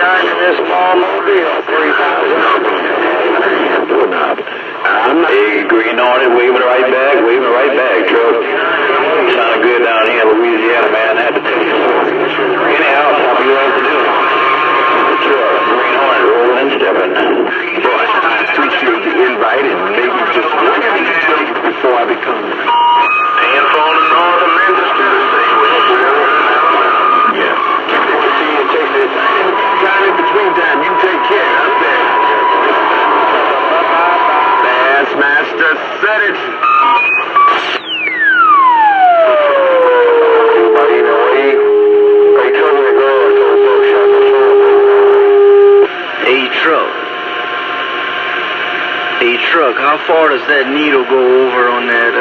in this small mobile, 3,000. Doing up. Hey, Green Hornet, waving it right back, truck. Sounded good down here in Louisiana, man. I had to tell you. Anyhow, top you have to do. Truck, Green Hornet, rolling and stepping. Boss, I appreciate the invite and maybe just one before I become... And phone to North Ministers, they will. Yeah. See you take this time in between time. You take care up there. Bassmaster said it. Hey, truck, how far does that needle go over on that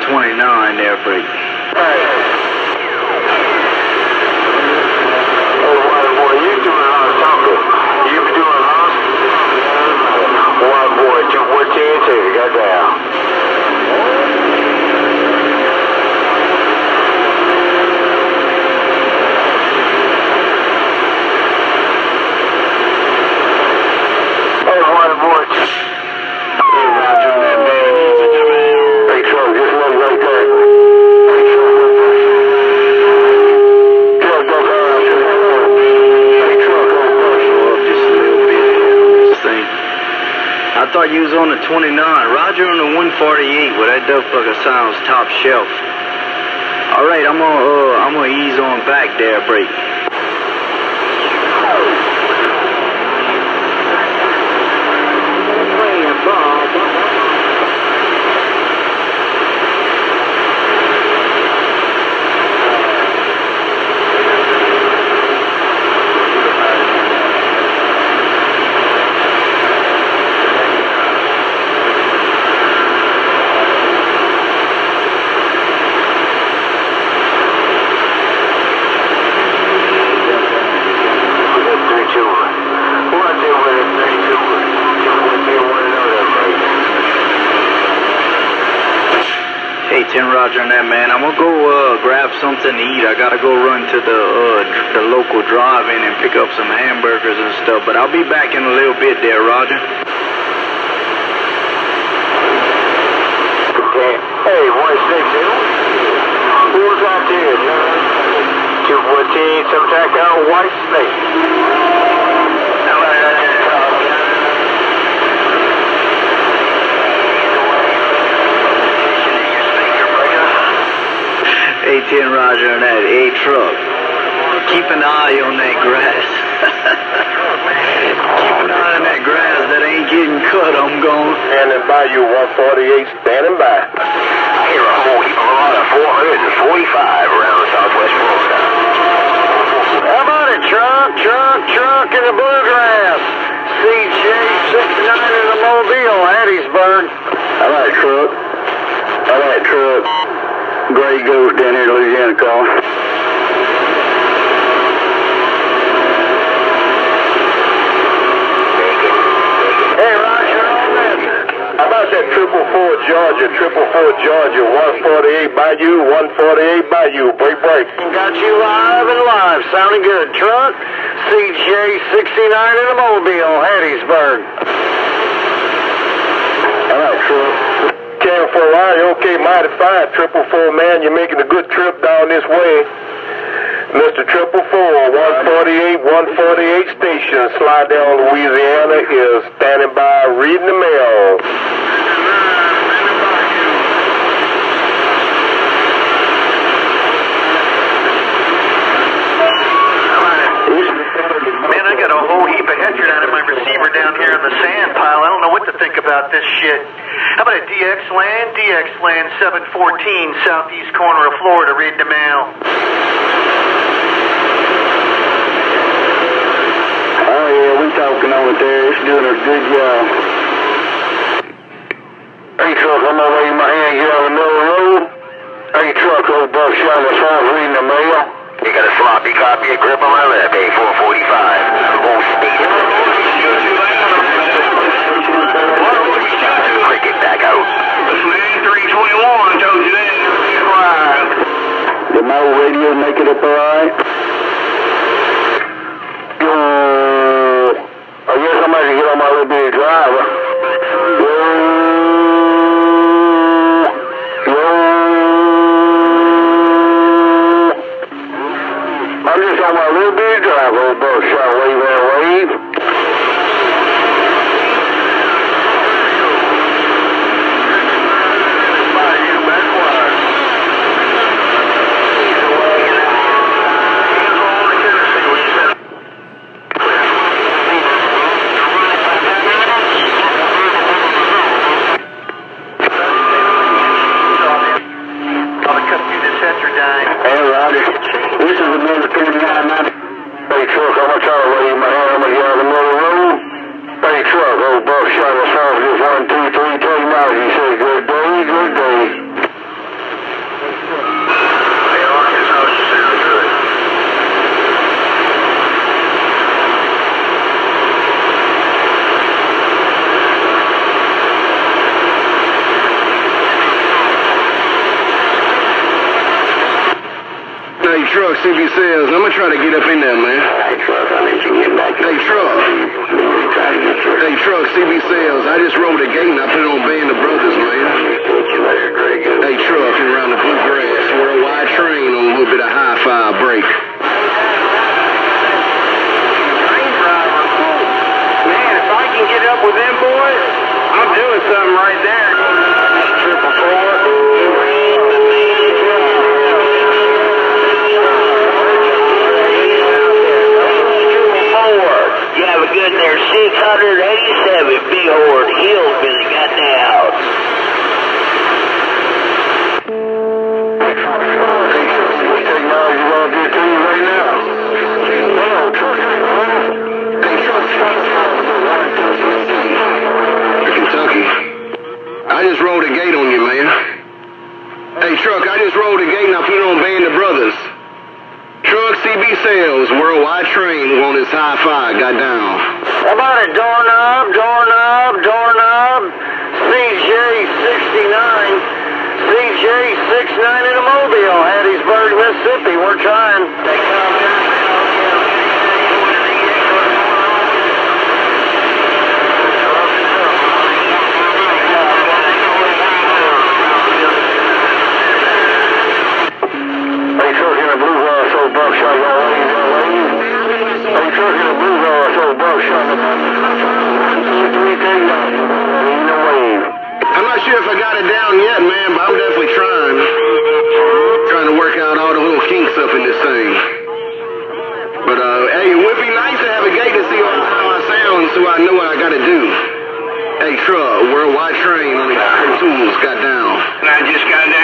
29 there, break? I thought you was on the 29. Roger on the 148 where that duckfucker sounds top shelf. All right, I'm gonna ease on back there, break. Hey, 10 Roger on that, man. I'm gonna go grab something to eat. I gotta go run to the local drive-in and pick up some hamburgers and stuff. But I'll be back in a little bit there, Roger. Hey, 160. Who's out there? 214, some tack out White Snake. Hey, 10 Roger on that. Hey, truck. Keep an eye on that grass. Keep an eye on that grass that ain't getting cut. I'm going. Standing by you, 148, standing by. I hear a whole heap of a lot of 445 around Southwest Florida. How about it, truck in the bluegrass. CJ 69 in the Mobile, Hattiesburg. All right, truck. Gray goes down here to Louisiana calling. Hey, Roger, on this. How about that 444 Georgia, 148 Bayou, 148 Bayou, break. Got you live, sounding good. Truck, CJ 69 in the Mobile, Hattiesburg. All right, truck. Came for a while, you okay, mighty fine, 444, man, you're making a good trip down this way. Mr. 444, 148 station, Slidell, Louisiana, is standing by reading the mail. Man, I got a whole heap of heads down in my receiver down here in the sand pile. I don't know what to think about this shit. How about a DX Land 714, southeast corner of Florida, reading the mail. Oh, yeah, we talking over there. It's doing a good job. Hey, truck, I'm gonna wave my hand, get on the middle of the road. Hey, truck, old buckshot, that's why I was reading the mail. You got a sloppy copy of grip on my left, A445. Old speed. Cricket back out. Man, 321, told you that. Right. Did my old radio make it up all right? I'm just on my little bitty drive, old buckshot. Wave that wave. Hey, Truck, CB Sales, I'm gonna try to get up in there, man. Hey, Truck, I need you to get back. Hey, Truck. Hey, Truck, CB Sales, I just rolled a gate and I put it on Band of Brothers, man. Hey, Truck, around the Bluegrass, worldwide train on a little bit of hi-fi break. Man, if I can get up with them boys, I'm doing something right there. Triple four. You have a good there, 687, big horde, hillbilly, got down. Kentucky. I just rolled a gate on you, man. Hey, Truck, I just rolled a gate and I put it on Band of Brothers. Truck, CB Sales, worldwide train on his hi-fi, got down. How about it, doorknob, doorknob, doorknob, CJ69, CJ69 in a Mobile, Hattiesburg, Mississippi, we're trying. I'm not sure if I got it down yet, man, but I'm definitely trying. Trying to work out all the little kinks up in this thing. But, hey, it would be nice to have a gate to see how I sound so I know what I gotta do. Hey, Truck, worldwide train on the tools, got down. And I just got down.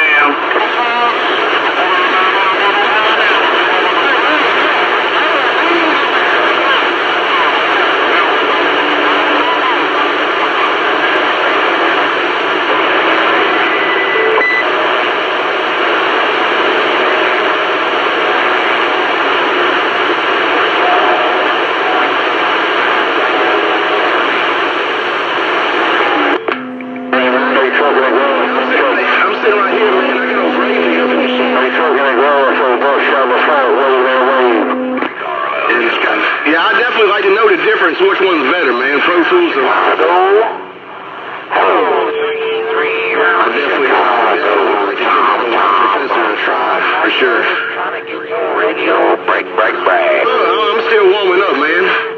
Yeah, I definitely like to know the difference, which one's better, man, Pro Tools or... I definitely like to give Professor a try, for sure. Radio, break. I'm still warming up, man.